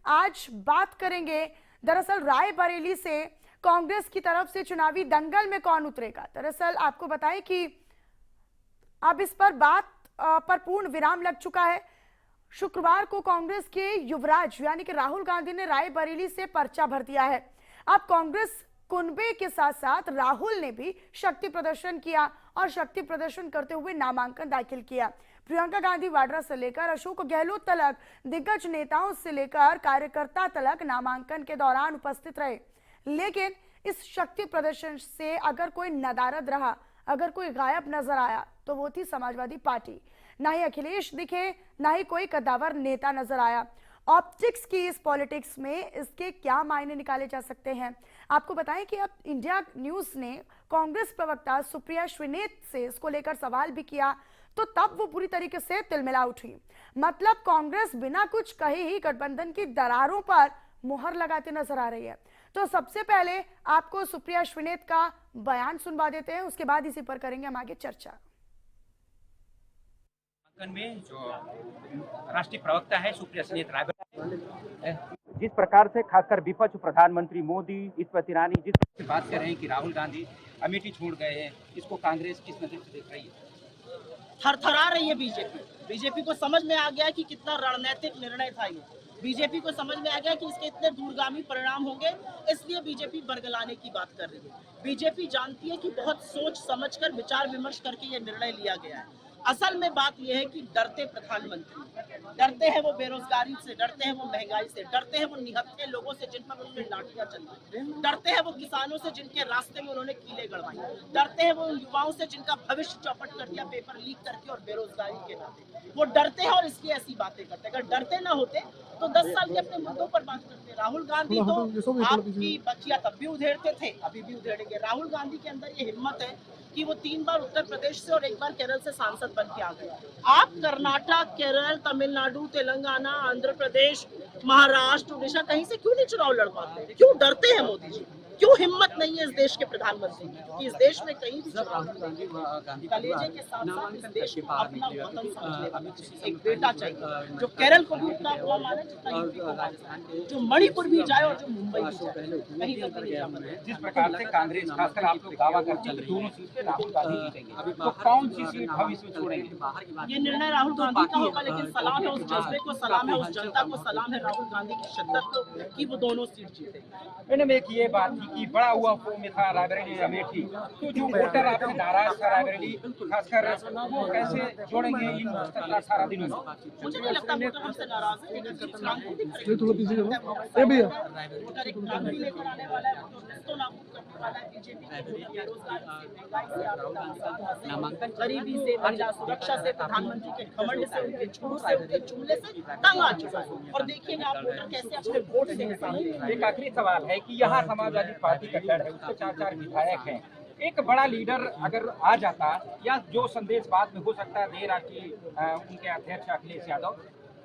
आज बात करेंगे दरअसल रायबरेली से कांग्रेस की तरफ से चुनावी दंगल में कौन उतरेगा। दरअसल आपको बताएं कि अब इस पर बात पर पूर्ण विराम लग चुका है। शुक्रवार को कांग्रेस के युवराज यानी कि राहुल गांधी ने रायबरेली से पर्चा भर दिया है। अब कांग्रेस कुनबे के साथ साथ राहुल ने भी शक्ति प्रदर्शन किया और शक्ति प्रदर्शन करते हुए नामांकन दाखिल किया। प्रियंका गांधी वाड्रा से लेकर अशोक गहलोत तक दिग्गज नेताओं से लेकर कार्यकर्ता तक नामांकन के दौरान उपस्थित रहे। लेकिन इस शक्ति प्रदर्शन से अगर कोई नदारद रहा, अगर कोई गायब नजर आया तो वो थी समाजवादी पार्टी। ना ही अखिलेश दिखे, ना ही कोई कद्दावर नेता नजर आया। ऑप्टिक्स की इस पॉलिटिक्स में इसके क्या मायने निकाले जा सकते हैं, आपको बताएं कि अब इंडिया न्यूज ने कांग्रेस प्रवक्ता सुप्रिया श्रीनेत से इसको लेकर सवाल भी किया तो तब वो पूरी तरीके से तिलमिला उठी। मतलब कांग्रेस बिना कुछ कहे ही गठबंधन की दरारों पर मुहर लगाते नजर आ रही है। तो सबसे पहले आपको सुप्रिया श्रीनेत का बयान सुनवा देते हैं, उसके बाद इसी पर करेंगे हम आगे चर्चा। में जो राष्ट्रीय प्रवक्ता है सुप्रिया श्रीनेत रायबरेली, जिस प्रकार से खासकर विपक्ष प्रधानमंत्री मोदी स्मृति ईरानी जिस बात कर रहे हैं कि राहुल गांधी अमेठी छोड़ गए हैं, इसको कांग्रेस किस नजर से देख रही है? थरथरा रही है बीजेपी को समझ में आ गया कि कितना रणनीतिक निर्णय था ये। बीजेपी को समझ में आ गया कि इसके इतने दूरगामी परिणाम होंगे, इसलिए बीजेपी बरगलाने की बात कर रही है। बीजेपी जानती है कि बहुत सोच समझकर विचार विमर्श करके ये निर्णय लिया गया है। असल में बात यह है कि डरते प्रधानमंत्री, डरते हैं वो बेरोजगारी से, डरते हैं वो महंगाई से, डरते हैं वो निहत्थे लोगों से जिन पर उन्होंने लाठियां चलाई, डरते हैं वो किसानों से जिनके रास्ते में उन्होंने कीले गड़वाई, डरते हैं वो युवाओं से जिनका भविष्य चौपट कर दिया पेपर लीक करके और बेरोजगारी के नाते। वो डरते हैं और इसलिए ऐसी बातें करते हैं। अगर डरते ना होते तो 10 साल के अपने मुद्दों पर बात करते। राहुल गांधी तो आपकी बचिया तब भी उधेड़ते थे, अभी भी उधेड़ेंगे। राहुल गांधी के अंदर ये हिम्मत है कि वो 3 बार उत्तर प्रदेश से और 1 बार केरल से सांसद बन के आ गए। आप कर्नाटक, केरल, तमिलनाडु, तेलंगाना, आंध्र प्रदेश, महाराष्ट्र, उड़ीसा कहीं से क्यों नहीं चुनाव लड़ पाते? क्यों डरते हैं मोदी जी? क्यों हिम्मत नहीं है इस देश के प्रधानमंत्री की कि इस देश में कहीं भी कलेजे के साथ साथ इस देश को अपना वतन समझने वाला एक बेटा चाहिए जो केरल को भी उतना हुआ माने जितना यूपी को माने, जो मणिपुर भी जाए और जो मुंबई भी जाए। कहीं जिस प्रकार से कांग्रेस खासकर आप लोग दावा करती है कि दोनों सीटें राहुल गांधी जीतेंगे, तो कौन सी सीट भविष्य में छोड़ेंगे? ये निर्णय राहुल गांधी का होगा, लेकिन सलाम है उस जज्बे को, सलाम है उस जनता को, सलाम है राहुल गांधी की शिद्दत को कि वो दोनों सीट जीतेंगे। मैंने एक ये बात थी कि बड़ा हुआ में था रायबरेली अमेठी, तो जो वोटर आपसे नाराज था रायबरेली, खासकर वो कैसे जोड़ेंगे इन 18 दिनों में? मुझे नहीं लगता वोटर हमसे नाराज है, लेकिन जिस क्रांति दिख रही है वोटर एक क्रांति लेकर आने वाला है, तो नाबूद करने वाला है बीजेपी के गरीबी से, महिला सुरक्षा से, प्रधानमंत्री के घमंड से, उनके झूठ से, उनके जुमले से तंग आ चुका है। और देखिएगा आप वोटर कैसे अपने वोट से। एक आखिरी सवाल है कि यहाँ समाजवादी पार्टी का गढ़ है, उसके 4 विधायक हैं। एक बड़ा लीडर अगर आ जाता, या जो संदेश बाद में हो सकता है देर आके उनके अध्यक्ष अखिलेश यादव,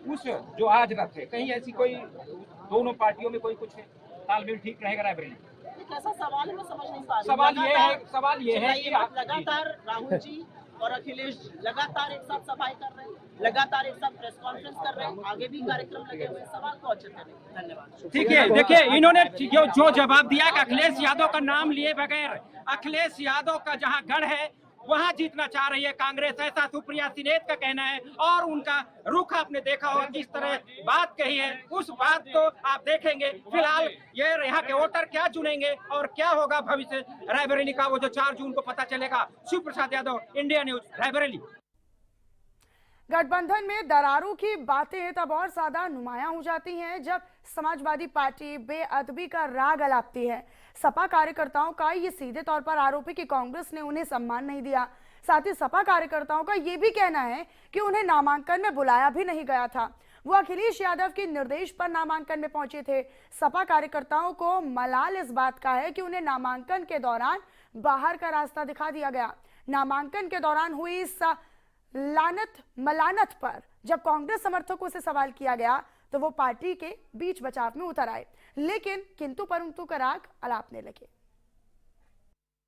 उस जो आज रथ है, कहीं ऐसी कोई दोनों पार्टियों में कोई कुछ तालमेल ठीक रहेगा रायबरेली? कैसा सवाल है मैं समझ नहीं पा रही। सवाल ये है कि आप लगातार राहुल जी और अखिलेश लगातार एक साथ सभाएं कर रहे हैं, लगातार एक साथ प्रेस कॉन्फ्रेंस कर रहे हैं, आगे भी कार्यक्रम लगे हुए हैं। सवाल को अच्छे से धन्यवाद। ठीक है, देखिए इन्होंने जो जवाब दिया कि अखिलेश यादव का नाम लिए बगैर अखिलेश यादव का जहां गढ़ है वहां जीतना चाह रही है कांग्रेस, ऐसा सुप्रिया श्रीनेत का कहना है। और उनका रुख आपने देखा होगा किस तरह बात कही है, उस बात को आप देखेंगे। फिलहाल ये यहाँ के वोटर क्या चुनेंगे और क्या होगा भविष्य रायबरेली का, वो जो 4 जून को पता चलेगा। Shiv Prasad Yadav, India news, Raebareli. गठबंधन में दरारों की बातें तब और ज्यादा नुमायां हो जाती हैं जब समाजवादी पार्टी बेअदबी का राग अलापती है। सपा कार्यकर्ताओं का ये सीधे तौर पर आरोप है कि कांग्रेस ने उन्हें सम्मान नहीं दिया। साथ ही सपा कार्यकर्ताओं का ये भी कहना है कि उन्हें नामांकन में बुलाया भी नहीं गया था। वो अखिलेश यादव के निर्देश पर नामांकन में पहुंचे थे। सपा कार्यकर्ताओं को मलाल इस बात का है कि उन्हें नामांकन के दौरान बाहर का रास्ता दिखा दिया गया। नामांकन के दौरान हुई इस मलानत पर जब कांग्रेस समर्थकों से सवाल किया गया तो वो पार्टी के बीच बचाव में उतर आए, लेकिन किंतु परंतु का राग अलापने लगे।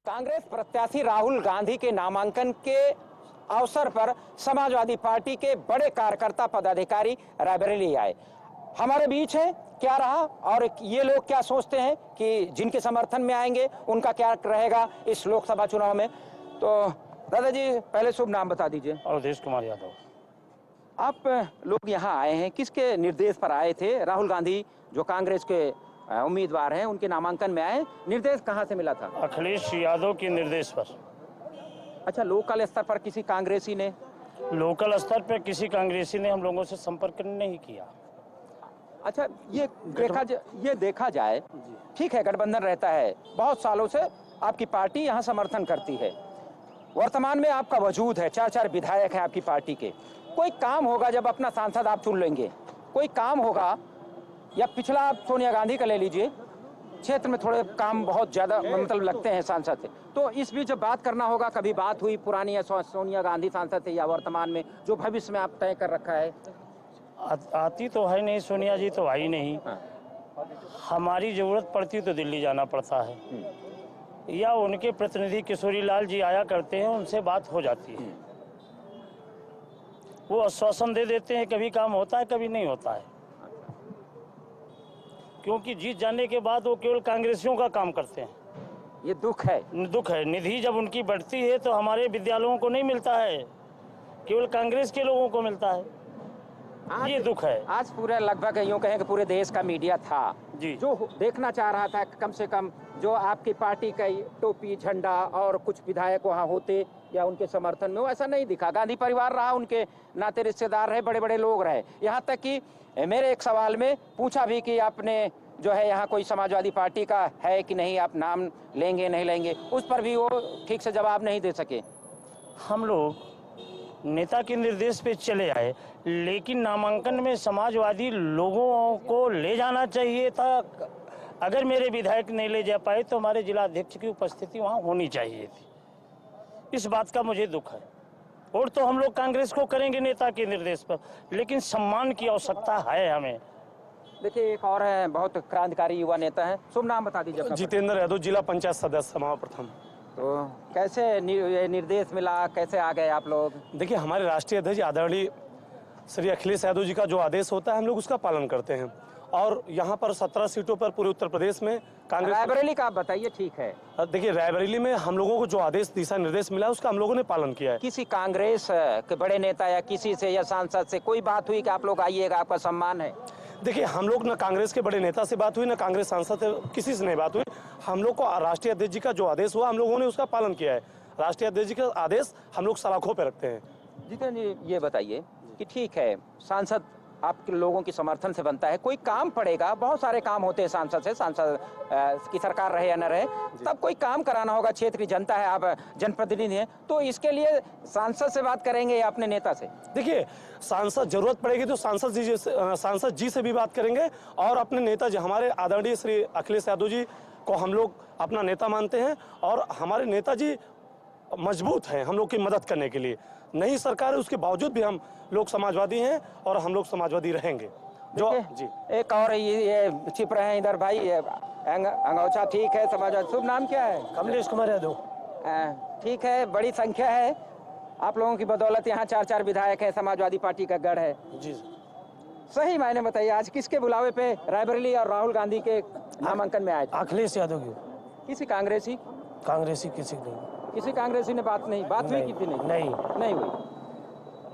कांग्रेस प्रत्याशी राहुल गांधी के नामांकन के अवसर पर समाजवादी पार्टी के बड़े कार्यकर्ता पदाधिकारी रायबरेली आए हमारे बीच है, क्या रहा और ये लोग क्या सोचते हैं कि जिनके समर्थन में आएंगे उनका क्या रहेगा इस लोकसभा चुनाव में। तो दादाजी पहले शुभ नाम बता दीजिए। अवधेश कुमार यादव। आप लोग यहाँ आए हैं, किसके निर्देश पर आए थे? राहुल गांधी जो कांग्रेस के उम्मीदवार हैं उनके नामांकन में आए, निर्देश कहाँ से मिला था? अखिलेश यादव के निर्देश पर। अच्छा, लोकल स्तर पर किसी कांग्रेसी ने? लोकल स्तर पर किसी कांग्रेसी ने हम लोगों से संपर्क नहीं किया। अच्छा, ये देखा जाए, ठीक है गठबंधन रहता है, बहुत सालों से आपकी पार्टी यहाँ समर्थन करती है, वर्तमान में आपका वजूद है, 4 विधायक हैं आपकी पार्टी के। कोई काम होगा जब अपना सांसद आप चुन लेंगे, कोई काम होगा, या पिछला आप सोनिया गांधी का ले लीजिए, क्षेत्र में थोड़े काम बहुत ज्यादा मतलब लगते हैं सांसद से, तो इस बीच जब बात करना होगा, कभी बात हुई पुरानी सोनिया गांधी सांसद थे या वर्तमान में जो भविष्य में आप तय कर रखा है? आती तो है नहीं, सोनिया जी तो आई नहीं। हाँ। हमारी जरूरत पड़ती तो दिल्ली जाना पड़ता है, या उनके प्रतिनिधि किशोरी लाल जी आया करते हैं, उनसे बात हो जाती है। वो आश्वासन दे देते हैं, कभी काम होता है कभी नहीं होता है, क्योंकि जीत जाने के बाद वो केवल कांग्रेसियों का काम करते हैं। ये दुख है। दुख है, निधि जब उनकी बढ़ती है तो हमारे विद्यालयों को नहीं मिलता है, केवल कांग्रेस के लोगों को मिलता है। ये दुख है। आज पूरे लगभग यूं कहें कि पूरे देश का मीडिया था जी, जो देखना चाह रहा था कम से कम जो आपकी पार्टी का टोपी झंडा और कुछ विधायक वहाँ होते या उनके समर्थन में, वो ऐसा नहीं दिखा। गांधी परिवार रहा, उनके नाते रिश्तेदार रहे, बड़े बड़े लोग रहे, यहाँ तक कि मेरे एक सवाल में पूछा भी कि आपने जो है यहाँ कोई समाजवादी पार्टी का है कि नहीं, आप नाम लेंगे नहीं लेंगे, उस पर भी वो ठीक से जवाब नहीं दे सके। हम लोग नेता के निर्देश पे चले आए, लेकिन नामांकन में समाजवादी लोगों को ले जाना चाहिए था। अगर मेरे विधायक नहीं ले जा पाए तो हमारे जिला अध्यक्ष की उपस्थिति वहाँ होनी चाहिए थी। इस बात का मुझे दुख है। और तो हम लोग कांग्रेस को करेंगे नेता के निर्देश पर, लेकिन सम्मान की आवश्यकता है हमें। देखिए, एक और है, बहुत क्रांतिकारी युवा नेता है, शुभ नाम बता दीजिए। जितेंद्र यादव, जिला पंचायत सदस्य महाप्रथम। तो कैसे ये निर्देश मिला, कैसे आ गए आप लोग? देखिए, हमारे राष्ट्रीय अध्यक्ष आदरणीय श्री अखिलेश यादव जी का जो आदेश होता है हम लोग उसका पालन करते हैं, और यहाँ पर 17 सीटों पर पूरे उत्तर प्रदेश में कांग्रेस। रायबरेली का आप बताइए। ठीक है, देखिए, रायबरेली में हम लोगों को जो आदेश दिशा निर्देश मिला उसका हम लोगों ने पालन किया है। किसी कांग्रेस के बड़े नेता या किसी से या सांसद से कोई बात हुई कि आप लोग आइएगा, आपका सम्मान है? देखिए, हम लोग न कांग्रेस के बड़े नेता से बात हुई, न कांग्रेस सांसद से, किसी से नहीं बात हुई। हम लोग को राष्ट्रीय अध्यक्ष जी का जो आदेश हुआ हम लोगों ने उसका पालन किया है। राष्ट्रीय अध्यक्ष जी का आदेश हम लोग सलाखों पे रखते हैं। जितेंद्र जी, ये बताइए कि ठीक है, सांसद आपके लोगों की समर्थन से बनता है, कोई काम पड़ेगा, बहुत सारे काम होते हैं सांसद से, सांसद की सरकार रहे या न रहे, तब कोई काम कराना होगा, क्षेत्र की जनता है, आप जनप्रतिनिधि हैं, तो इसके लिए सांसद से बात करेंगे या अपने नेता से? देखिए, सांसद जरूरत पड़ेगी तो सांसद जी से भी बात करेंगे, और अपने नेता जी हमारे आदरणीय श्री अखिलेश यादव जी को हम लोग अपना नेता मानते हैं, और हमारे नेताजी मजबूत हैं हम लोग की मदद करने के लिए। नई सरकार है, उसके बावजूद भी हम लोग समाजवादी हैं और हम लोग समाजवादी रहेंगे। जो जी, एक और ये छिप रहे हैं इधर भाई, अंगौछा, ठीक है, समाजवादी। शुभ नाम क्या है? कमलेश कुमार यादव। ठीक है, बड़ी संख्या है आप लोगों की बदौलत, यहाँ 4 विधायक है, समाजवादी पार्टी का गढ़ है जी। सही मायने बताइए, आज किसके बुलावे पे रायबरेली और राहुल गांधी के नामांकन में आए? अखिलेश यादव की। किसी कांग्रेसी किसी नहीं। किसी कांग्रेसी ने बात हुई किसी नहीं हुई।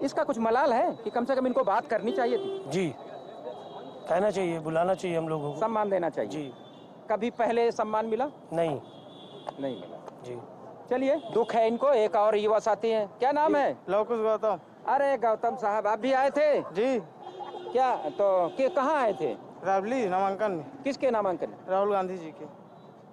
इसका कुछ मलाल है कि कम से कम इनको बात करनी चाहिए थी? जी, कहना चाहिए, बुलाना चाहिए हम लोगों को, सम्मान देना चाहिए जी। कभी पहले सम्मान मिला? नहीं मिला जी। चलिए, दुख है इनको। एक और युवा साथी हैं, क्या नाम है? लवकुश गौतम। अरे गौतम साहब, आप भी आए थे? जी। क्या तो कहाँ आए थे? रायबरेली नामांकन में। किसके नामांकन? राहुल गांधी जी के।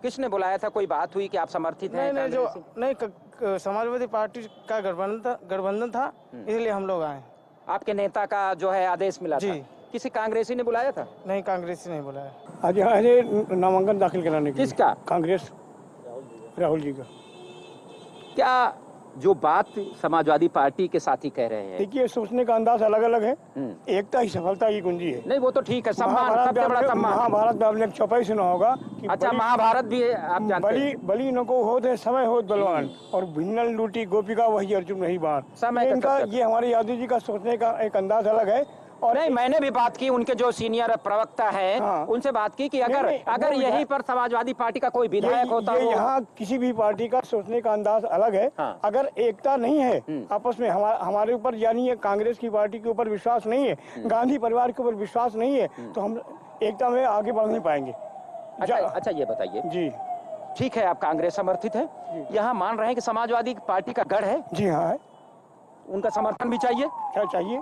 किसने बुलाया था? कोई बात हुई कि आप समर्थित हैं? नहीं, समाजवादी पार्टी का गठबंधन था, इसलिए हम लोग आए। आपके नेता का जो है आदेश मिला जी। था? किसी कांग्रेसी ने बुलाया था? नहीं, कांग्रेसी नहीं बुलाया। आज नामांकन दाखिल कराने के लिए। किसका? कांग्रेस, राहुल जी का। क्या जो बात समाजवादी पार्टी के साथी कह रहे हैं? देखिए, सोचने का अंदाज अलग अलग है। एकता ही सफलता की कुंजी है। नहीं, वो तो ठीक है, सम्मान, सबसे बड़ा सम्मान। महाभारत में आपने एक चौपाई सुना होगा कि अच्छा, महाभारत भी आप जानते हैं? बलि नको होते समय होत बलवान, और भिन्नल लूटी गोपिका वही अर्जुन नहीं बाण। समय इनका, ये हमारे यादव जी का सोचने का एक अंदाज अलग है, और नहीं, मैंने भी बात की, उनके जो सीनियर प्रवक्ता है हाँ। उनसे बात की कि अगर नहीं, अगर वो यहीं पर समाजवादी पार्टी का कोई विधायक होता ये हो। यहाँ किसी भी पार्टी का सोचने का अंदाज अलग है। हाँ। अगर एकता नहीं है आपस में, हमारे ऊपर यानी ये कांग्रेस की पार्टी के ऊपर विश्वास नहीं है, गांधी परिवार के ऊपर विश्वास नहीं है, तो हम एकता में आगे बढ़ नहीं पाएंगे। अच्छा, ये बताइए जी ठीक है, आप कांग्रेस समर्थित है, यहाँ मान रहे हैं कि समाजवादी पार्टी का गढ़ है, जी हाँ है। उनका समर्थन भी चाहिए। क्या चाहिए?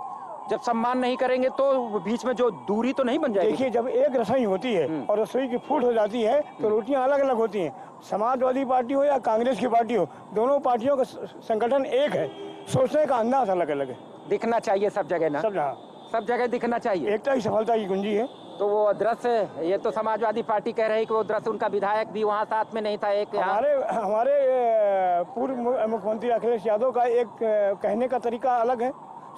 जब सम्मान नहीं करेंगे तो बीच में जो दूरी तो नहीं बन जाएगी। देखिए, जब एक रसोई होती है और रसोई की फूट हो जाती है तो रोटियां अलग अलग होती हैं। समाजवादी पार्टी हो या कांग्रेस की पार्टी हो, दोनों पार्टियों का संगठन एक है, सोचने का अंदाज अलग अलग है। दिखना चाहिए सब जगह ना, सब जगह दिखना चाहिए। एकता ही सफलता की कुंजी है। तो वो दृश्य, ये तो समाजवादी पार्टी कह रही है कि वो दृश्य उनका विधायक भी वहाँ साथ में नहीं था। एक हमारे पूर्व मुख्यमंत्री अखिलेश यादव का एक कहने का तरीका अलग है,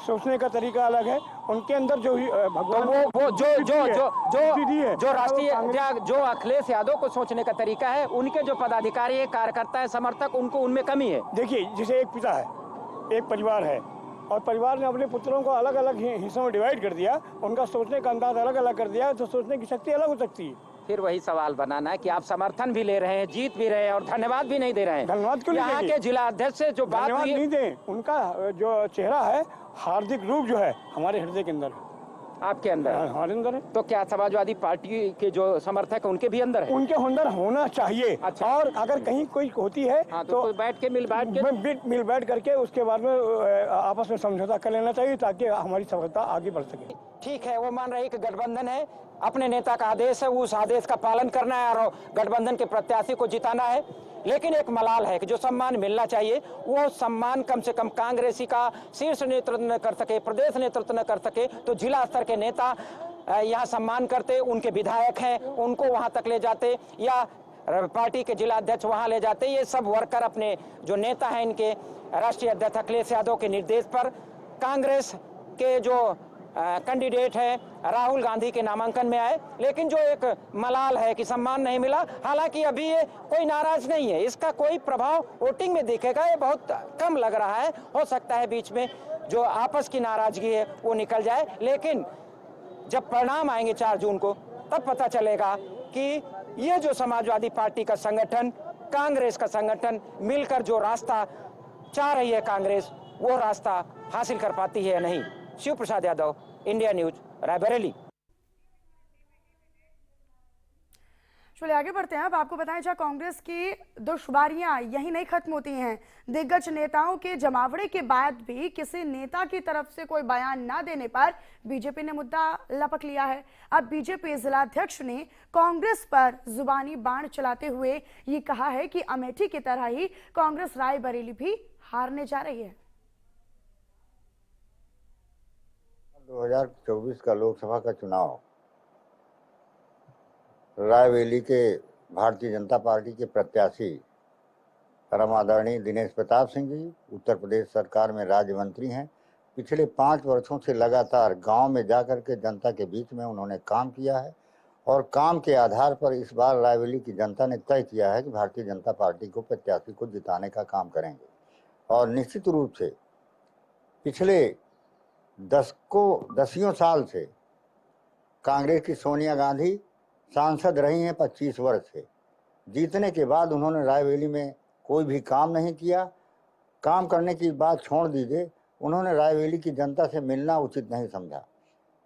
सोचने का तरीका अलग है। उनके अंदर जो भगवान तो वो जो राष्ट्रीय कांग्रेस- जो अखिलेश यादव को सोचने का तरीका है, उनके जो पदाधिकारी है, कार्यकर्ता है, समर्थक, उनको उनमें कमी है। देखिए, जैसे एक पिता है, एक परिवार है, और परिवार ने अपने पुत्रों को अलग अलग हिस्सों में डिवाइड कर दिया, उनका सोचने का अंदाज अलग अलग कर दिया, तो सोचने की शक्ति अलग हो सकती है। फिर वही सवाल बनाना है कि आप समर्थन भी ले रहे हैं, जीत भी रहे हैं और धन्यवाद भी नहीं दे रहे हैं। धन्यवाद क्यों नहीं यहाँ देंगे? के जिला अध्यक्ष से जो बात धन्यवाद हुई, नहीं दें, उनका जो चेहरा है, हार्दिक रूप जो है हमारे हृदय के अंदर है, आपके अंदर है। हमारे अंदर है। तो क्या समाजवादी पार्टी के जो समर्थक है उनके भी अंदर है? उनके अंदर होना चाहिए। अच्छा। और अगर कहीं कोई होती है हाँ, तो बैठ के मिल बैठ करके उसके बाद में आपस में समझौता कर लेना चाहिए, ताकि हमारी सफलता आगे बढ़ सके। ठीक है, वो मान रहे हैं कि गठबंधन है, अपने नेता का आदेश है, उस आदेश का पालन करना है और गठबंधन के प्रत्याशी को जिताना है। लेकिन एक मलाल है कि जो सम्मान मिलना चाहिए वो सम्मान कम से कम कांग्रेसी का शीर्ष नेतृत्व न कर सके, प्रदेश नेतृत्व न कर सके, तो जिला स्तर के नेता यहाँ सम्मान करते, उनके विधायक हैं उनको वहां तक ले जाते, या पार्टी के जिला अध्यक्ष वहां ले जाते। ये सब वर्कर अपने जो नेता हैं, इनके राष्ट्रीय अध्यक्ष अखिलेश यादव के निर्देश पर कांग्रेस के जो कैंडिडेट है राहुल गांधी के नामांकन में आए। लेकिन जो एक मलाल है कि सम्मान नहीं मिला, हालांकि अभी ये कोई नाराज नहीं है, इसका कोई प्रभाव वोटिंग में दिखेगा, ये बहुत कम लग रहा है। हो सकता है बीच में जो आपस की नाराजगी है वो निकल जाए, लेकिन जब परिणाम आएंगे 4 जून को, तब पता चलेगा कि ये जो समाजवादी पार्टी का संगठन, कांग्रेस का संगठन मिलकर जो रास्ता चाह रही है कांग्रेस, वो रास्ता हासिल कर पाती है या नहीं। Shiv Prasad Yadav, India news, Raebareli. चलिए आगे बढ़ते हैं। अब आपको बताएं, जहां कांग्रेस की दुश्वारियां यही नहीं खत्म होती हैं, दिग्गज नेताओं के जमावड़े के बाद भी किसी नेता की तरफ से कोई बयान ना देने पर बीजेपी ने मुद्दा लपक लिया है। अब बीजेपी जिलाध्यक्ष ने कांग्रेस पर जुबानी बाण चलाते हुए ये कहा है कि अमेठी की तरह ही कांग्रेस रायबरेली भी हारने जा रही है। 2024 का लोकसभा का चुनाव रायबरेली के भारतीय जनता पार्टी के प्रत्याशी परम आदरणीय दिनेश प्रताप सिंह जी उत्तर प्रदेश सरकार में राज्य मंत्री हैं। पिछले 5 वर्षों से लगातार गांव में जाकर के जनता के बीच में उन्होंने काम किया है और काम के आधार पर इस बार रायबरेली की जनता ने तय किया है कि भारतीय जनता पार्टी को प्रत्याशी को जिताने का काम करेंगे। और निश्चित रूप से पिछले 10 साल से कांग्रेस की सोनिया गांधी सांसद रही हैं 25 वर्ष से। जीतने के बाद उन्होंने रायबरेली में कोई भी काम नहीं किया। काम करने की बात छोड़ दीजिए, उन्होंने रायबरेली की जनता से मिलना उचित नहीं समझा।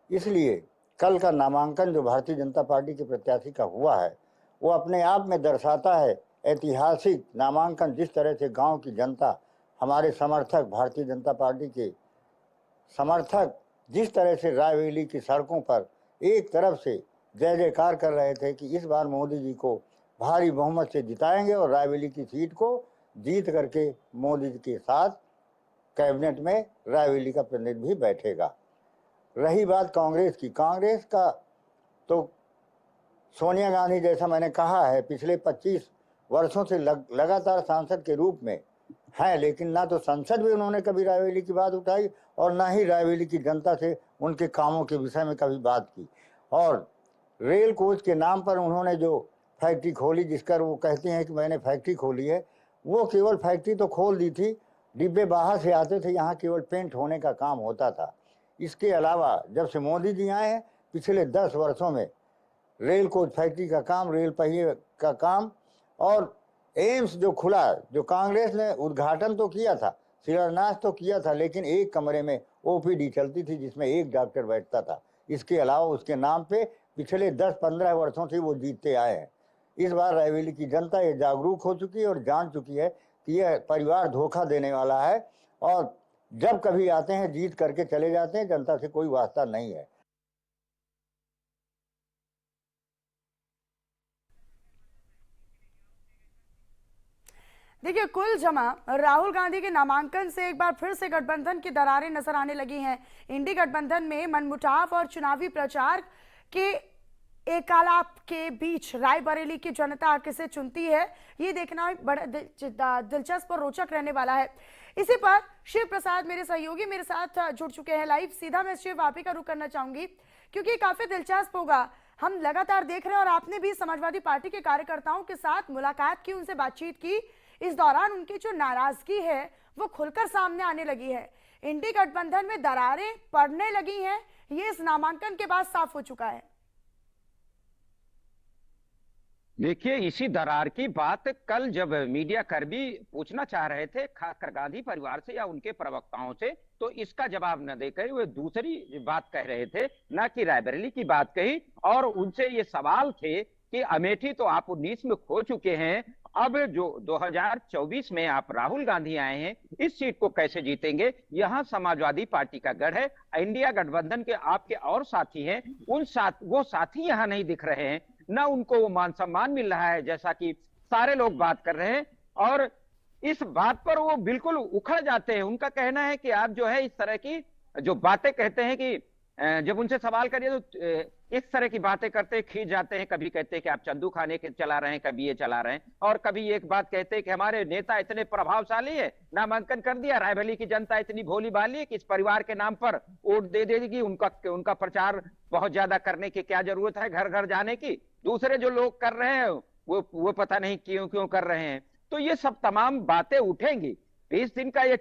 इसलिए कल का नामांकन जो भारतीय जनता पार्टी के प्रत्याशी का हुआ है, वो अपने आप में दर्शाता है ऐतिहासिक नामांकन। जिस तरह से गांव की जनता, हमारे समर्थक, भारतीय जनता पार्टी के समर्थक जिस तरह से रायबरेली की सड़कों पर एक तरफ से जय जयकार कर रहे थे कि इस बार मोदी जी को भारी बहुमत से जिताएंगे और रायबरेली की सीट को जीत करके मोदी जी के साथ कैबिनेट में रायबरेली का प्रतिनिधि भी बैठेगा। रही बात कांग्रेस की, कांग्रेस का तो सोनिया गांधी, जैसा मैंने कहा है, पिछले 25 वर्षों से लगातार सांसद के रूप में हैं, लेकिन ना तो संसद में उन्होंने कभी रायबरेली की बात उठाई और ना ही रायबरेली की जनता से उनके कामों के विषय में कभी बात की। और रेल कोच के नाम पर उन्होंने जो फैक्ट्री खोली, जिसका वो कहते हैं कि मैंने फैक्ट्री खोली है, वो केवल फैक्ट्री तो खोल दी थी, डिब्बे बाहर से आते थे, यहाँ केवल पेंट होने का काम होता था। इसके अलावा जब से मोदी जी आए हैं पिछले 10 वर्षों में रेल कोच फैक्ट्री का काम, रेल पहिए का काम और एम्स जो खुला, जो कांग्रेस ने उद्घाटन तो किया था, शिलान्यास तो किया था, लेकिन एक कमरे में ओपीडी चलती थी जिसमें एक डॉक्टर बैठता था। इसके अलावा उसके नाम पे पिछले 10-15 वर्षों से वो जीतते आए हैं। इस बार रायबरेली की जनता ये जागरूक हो चुकी है और जान चुकी है कि यह परिवार धोखा देने वाला है और जब कभी आते हैं जीत करके चले जाते हैं, जनता से कोई वास्ता नहीं है। देखिए, कुल जमा राहुल गांधी के नामांकन से एक बार फिर से गठबंधन की दरारें नजर आने लगी हैं। इंडी गठबंधन में मनमुटाव और चुनावी प्रचार के एकालाप के बीच रायबरेली की जनता किसे चुनती है, ये देखना बड़ा दिलचस्प और रोचक रहने वाला है। इसी पर शिव प्रसाद मेरे सहयोगी मेरे साथ जुड़ चुके हैं लाइव। सीधा मैं शिव आप ही का रुख करना चाहूंगी क्योंकि काफी दिलचस्प होगा। हम लगातार देख रहे हैं और आपने भी समाजवादी पार्टी के कार्यकर्ताओं के साथ मुलाकात की, उनसे बातचीत की। इस दौरान उनकी जो नाराजगी है वो खुलकर सामने आने लगी है। इंडी गठबंधन में दरारें पड़ने लगी हैं, ये इस नामांकन के बाद साफ हो चुका है। देखिए, इसी दरार की बात कल जब मीडिया कर्मी पूछना चाह रहे थे खासकर गांधी परिवार से या उनके प्रवक्ताओं से, तो इसका जवाब न देकर वे दूसरी बात कह रहे थे, न कि रायबरेली की बात कही। और उनसे ये सवाल थे कि अमेठी तो आप 19 में खो चुके हैं, अब जो 2024 में आप राहुल गांधी आए हैं, इस सीट को कैसे जीतेंगे? यहाँ समाजवादी पार्टी का गढ़ है, इंडिया गठबंधन के आपके और साथी हैं, वो साथी यहाँ नहीं दिख रहे हैं, ना उनको वो मान सम्मान मिल रहा है जैसा कि सारे लोग बात कर रहे हैं। और इस बात पर वो बिल्कुल उखड़ जाते हैं। उनका कहना है कि आप जो है इस तरह की जो बातें कहते हैं कि जब उनसे सवाल करिए तो इस तरह की बातें करते खींच जाते हैं। कभी कहते हैं कि आप चंदू खाने के चला रहे हैं, कभी ये चला रहे हैं, और कभी एक बात कहते हैं कि हमारे नेता इतने प्रभावशाली है, नामांकन कर दिया, रायबरेली की जनता इतनी भोली भाली है कि इस परिवार के नाम पर वोट दे देगी, उनका प्रचार बहुत ज्यादा करने की क्या जरूरत है, घर घर जाने की। दूसरे जो लोग कर रहे हैं वो पता नहीं क्यों कर रहे हैं। तो ये सब तमाम बातें उठेंगी। 20 दिन का ये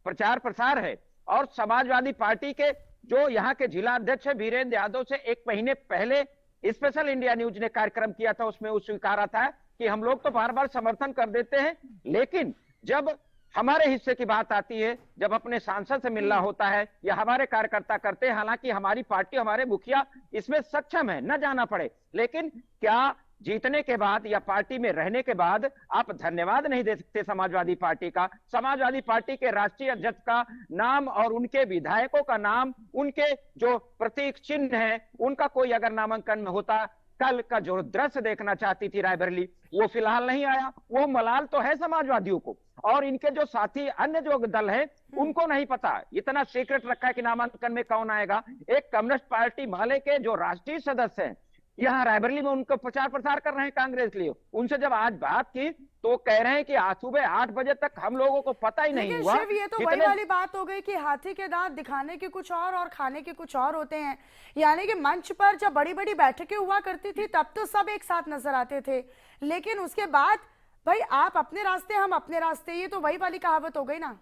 प्रचार प्रसार है। और समाजवादी पार्टी के जो यहाँ के जिला अध्यक्ष है वीरेंद्र यादव से 1 महीने पहले स्पेशल इंडिया न्यूज ने कार्यक्रम किया था, उसमें वो स्वीकारा था कि हम लोग तो बार बार समर्थन कर देते हैं, लेकिन जब हमारे हिस्से की बात आती है, जब अपने सांसद से मिलना होता है या हमारे कार्यकर्ता करते हैं, हालांकि हमारी पार्टी, हमारे मुखिया इसमें सक्षम है, न जाना पड़े, लेकिन क्या जीतने के बाद या पार्टी में रहने के बाद आप धन्यवाद नहीं दे सकते समाजवादी पार्टी का? समाजवादी पार्टी के राष्ट्रीय अध्यक्ष का नाम और उनके विधायकों का नाम, उनके जो प्रतीक चिन्ह है, उनका कोई अगर नामांकन में होता, कल का जो दृश्य देखना चाहती थी रायबरेली, वो फिलहाल नहीं आया। वो मलाल तो है समाजवादियों को, और इनके जो साथी अन्य जो दल है उनको नहीं पता, इतना सीक्रेट रखा है कि नामांकन में कौन आएगा। एक कम्युनिस्ट पार्टी माले के जो राष्ट्रीय सदस्य हैं यहाँ रायबरेली में उनको प्रचार प्रसार कर रहे हैं कांग्रेस के लिए। उनसे जब आज बात की तो कह रहे हैं कि आज सुबह 8 बजे तक हम लोगों को पता ही नहीं हुआ। शिव, ये तो वही वाली बात हो गई कि हाथी के दांत दिखाने के कुछ और खाने के कुछ और होते हैं। यानी कि मंच पर जब बड़ी बड़ी बैठकें हुआ करती थी तब तो सब एक साथ नजर आते थे, लेकिन उसके बाद भाई आप अपने रास्ते हम अपने रास्ते, ये तो वही वाली कहावत हो गई ना।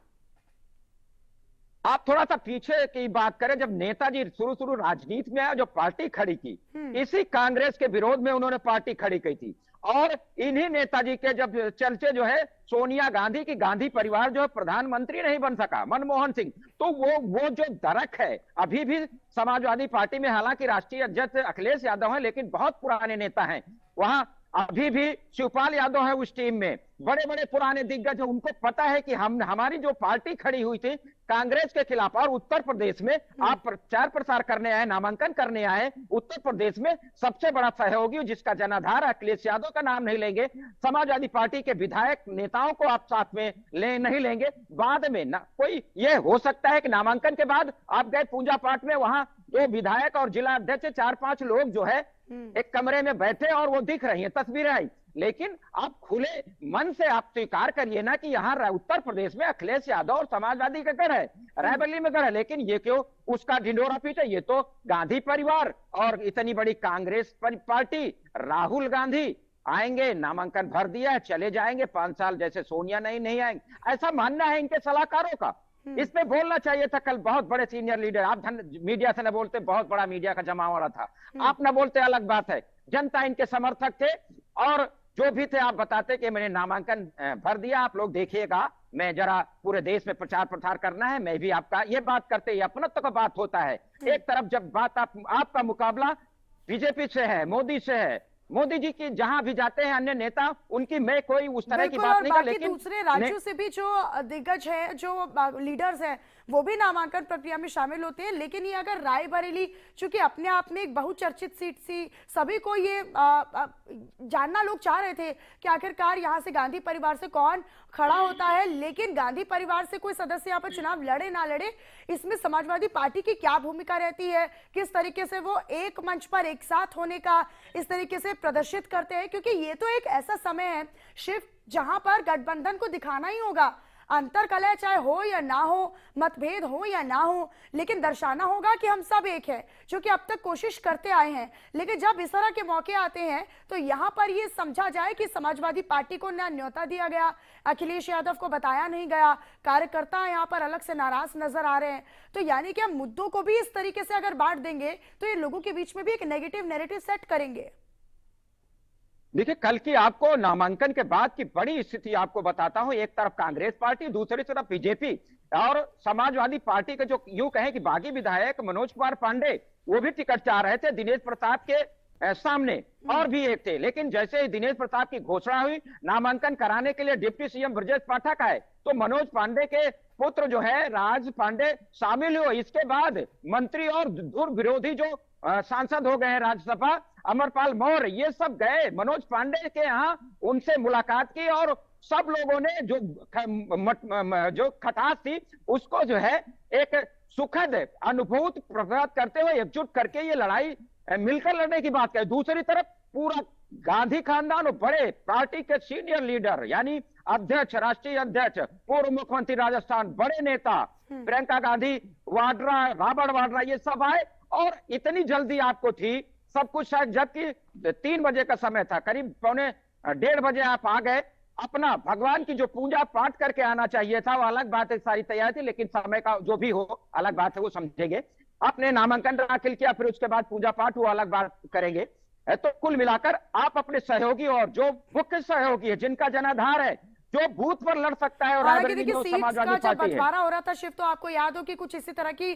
आप थोड़ा सा पीछे की बात करें, जब नेताजी शुरू राजनीति में आया, जो पार्टी खड़ी की, इसी कांग्रेस के विरोध में उन्होंने पार्टी खड़ी की थी। और इन्हीं नेताजी के जब चलते जो है सोनिया गांधी की गांधी परिवार जो है प्रधानमंत्री नहीं बन सका, मनमोहन सिंह, तो वो जो दरक है अभी भी समाजवादी पार्टी में, हालांकि राष्ट्रीय अध्यक्ष अखिलेश यादव हैं, लेकिन बहुत पुराने नेता हैं वहां। अभी भी शिवपाल यादव है उस टीम में, बड़े बड़े पुराने दिग्गज, उनको पता है कि हमारी जो पार्टी खड़ी हुई थी कांग्रेस के खिलाफ, और उत्तर प्रदेश में आप प्रचार प्रसार करने आए, नामांकन करने आए, उत्तर प्रदेश में सबसे बड़ा सहयोगी जिसका जनाधार अखिलेश यादव का नाम नहीं लेंगे, समाजवादी पार्टी के विधायक नेताओं को आप साथ में नहीं लेंगे, बाद में ना कोई ये हो सकता है कि नामांकन के बाद आप गए पूजा पाठ में, वहां 2 विधायक और जिला अध्यक्ष 4-5 लोग जो है एक कमरे में बैठे और वो दिख रही है, तस्वीरें आई, लेकिन आप खुले मन से आप स्वीकार करिए ना कि यहाँ उत्तर प्रदेश में अखिलेश यादव और समाजवादी का गढ़ है, रायबरेली में गढ़ है, लेकिन ये क्यों उसका ढिंडोरा पीटे? ये तो गांधी परिवार और इतनी बड़ी कांग्रेस पार्टी, राहुल गांधी आएंगे, नामांकन भर दिया है, चले जाएंगे 5 साल, जैसे सोनिया नहीं आएंगे, ऐसा मानना है इनके सलाहकारों का। इस पे बोलना चाहिए था। कल बहुत बड़े सीनियर लीडर, आप मीडिया से न बोलते, बहुत बड़ा मीडिया का जमावड़ा था, आप न बोलते अलग बात है। जनता इनके समर्थक थे और जो भी थे आप बताते कि मैंने नामांकन भर दिया, आप लोग देखिएगा, मैं जरा पूरे देश में प्रचार प्रसार करना है, मैं भी आपका ये बात करते ही अपनत्व का बात होता है। एक तरफ जब बात आपका मुकाबला बीजेपी से है, मोदी से है, मोदी जी की जहां भी जाते हैं अन्य नेता, उनकी मैं कोई उस तरह की बात नहीं कर, लेकिन दूसरे राज्यों से भी जो दिग्गज है, जो लीडर्स हैं, वो भी नामांकन प्रक्रिया में शामिल होते हैं। लेकिन ये अगर रायबरेली, चूंकि अपने आप में एक बहुचर्चित सीट थी, सभी को ये जानना लोग चाह रहे थे कि आखिरकार यहाँ से गांधी परिवार से कौन खड़ा होता है, लेकिन गांधी परिवार से कोई सदस्य यहाँ पर चुनाव लड़े ना लड़े, इसमें समाजवादी पार्टी की क्या भूमिका रहती है, किस तरीके से वो एक मंच पर एक साथ होने का इस तरीके से प्रदर्शित करते हैं, क्योंकि ये तो एक ऐसा समय है शिफ्ट जहां पर गठबंधन को दिखाना ही होगा, अंतर कलह चाहे हो या ना हो, मतभेद हो या ना हो, लेकिन दर्शाना होगा कि हम सब एक हैं, जो कि अब तक कोशिश करते आए हैं। लेकिन जब इस तरह के मौके आते हैं तो यहाँ पर ये समझा जाए कि समाजवादी पार्टी को ना न्योता दिया गया, अखिलेश यादव को बताया नहीं गया, कार्यकर्ता यहाँ पर अलग से नाराज नजर आ रहे हैं, तो यानी कि हम मुद्दों को भी इस तरीके से अगर बांट देंगे तो ये लोगों के बीच में भी एक नेगेटिव नैरेटिव सेट करेंगे। देखिए, कल की आपको नामांकन के बाद की बड़ी स्थिति आपको बताता हूं। एक तरफ कांग्रेस पार्टी, दूसरी तरफ बीजेपी और समाजवादी पार्टी के जो यूं कहें कि बागी विधायक मनोज कुमार पांडे, वो भी टिकट चाह रहे थे दिनेश प्रताप के सामने, और भी एक थे। लेकिन जैसे ही दिनेश प्रताप की घोषणा हुई नामांकन कराने के लिए डिप्टी सीएम ब्रजेश पाठक आए, तो मनोज पांडे के पुत्र जो है राज पांडे शामिल हुए। इसके बाद मंत्री और दूर विरोधी जो सांसद हो गए राज्यसभा, अमरपाल मौर्य, ये सब गए मनोज पांडे के यहाँ, उनसे मुलाकात की और सब लोगों ने जो खटास थी उसको जो है एक सुखद अनुभूति प्रकट करते हुए एकजुट करके ये लड़ाई मिलकर लड़ने की बात कही। दूसरी तरफ पूरा गांधी खानदान और बड़े पार्टी के सीनियर लीडर यानी अध्यक्ष, राष्ट्रीय अध्यक्ष, पूर्व मुख्यमंत्री राजस्थान, बड़े नेता प्रियंका गांधी वाड्रा, रॉबर्ट वाड्रा, ये सब आए और इतनी जल्दी आपको थी सब कुछ, शायद जबकि 3 बजे का समय था, करीब 1:15 बजे आप आ गए। अपना भगवान की जो पूजा पाठ करके आना चाहिए था वो अलग बात है, सारी तैयारी थी, लेकिन समय का जो भी हो अलग बात है, वो समझेंगे। आपने नामांकन दाखिल किया, फिर उसके बाद पूजा पाठ वो अलग बात करेंगे। तो कुल मिलाकर आप अपने सहयोगी और जो मुख्य सहयोगी है, जिनका जनाधार है, जो बूथ पर लड़ सकता है, और समाजवादी पार्टी बंटवारा हो रहा था शिव, तो आपको याद हो कि कुछ इसी तरह की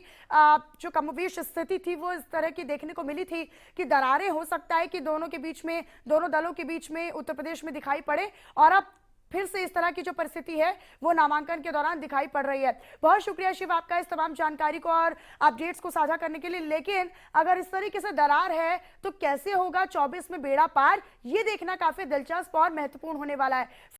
जो कमोबेश स्थिति थी वो इस तरह की देखने को मिली थी कि दरारें हो सकता है कि दोनों के बीच में, दोनों दलों के बीच में उत्तर प्रदेश में दिखाई पड़े, और अब फिर से इस तरह की जो परिस्थिति है वो नामांकन के दौरान दिखाई पड़ रही है। बहुत शुक्रिया शिव आपका इस तमाम जानकारी को और अपडेट्स को साझा करने के लिए। लेकिन अगर इस तरीके से दरार है तो कैसे होगा 24 में बेड़ा पार, ये देखना काफी दिलचस्प और महत्वपूर्ण होने वाला है।